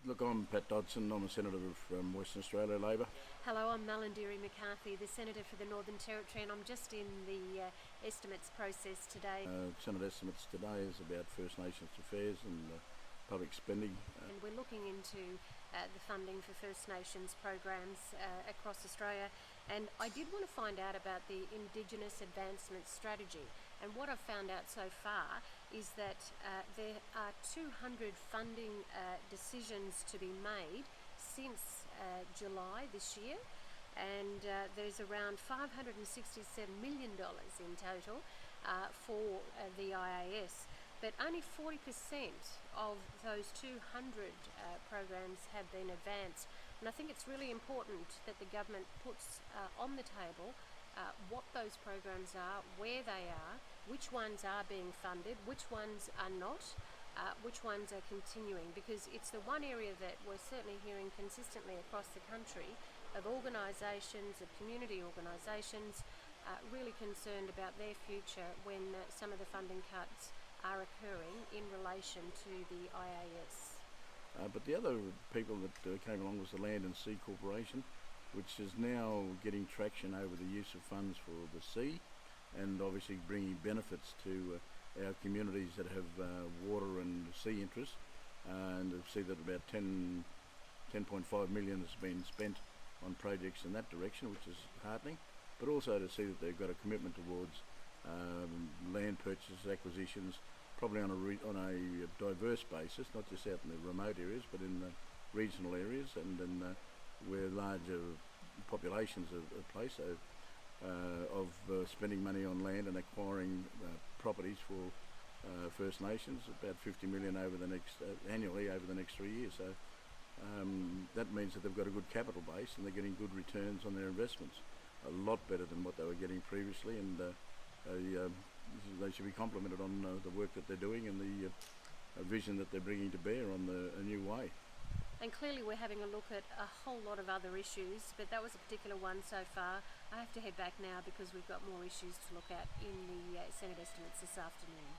Look, I'm Pat Dodson. I'm a Senator from Western Australia, Labor. Hello, I'm Malarndirri McCarthy, the Senator for the Northern Territory, and I'm just in the estimates process today. Senate estimates today is about First Nations affairs and public spending. And we're looking into the funding for First Nations programs across Australia. And I did want to find out about the Indigenous Advancement Strategy. And what I've found out so far is that there are 200 funding decisions to be made since July this year. And there's around $567 million in total for the IAS. But only 40% of those 200 programs have been advanced. And I think it's really important that the government puts on the table what those programs are, where they are, which ones are being funded, which ones are not, which ones are continuing, because it's the one area that we're certainly hearing consistently across the country of organisations, of community organisations, really concerned about their future when some of the funding cuts are occurring in relation to the IAS. But the other people that came along was the Land and Sea Corporation, which is now getting traction over the use of funds for the sea and obviously bringing benefits to our communities that have water and sea interests. And to see that about 10.5 million has been spent on projects in that direction, which is heartening, but also to see that they've got a commitment towards land purchases, acquisitions, probably on a diverse basis, not just out in the remote areas, but in the regional areas and in where larger populations are placed, of spending money on land and acquiring properties for First Nations, about 50 million over the next annually over the next 3 years. So that means that they've got a good capital base and they're getting good returns on their investments, a lot better than what they were getting previously, and they should be complimented on the work that they're doing and the vision that they're bringing to bear on a new way. And clearly we're having a look at a whole lot of other issues, but that was a particular one so far. I have to head back now because we've got more issues to look at in the Senate estimates this afternoon.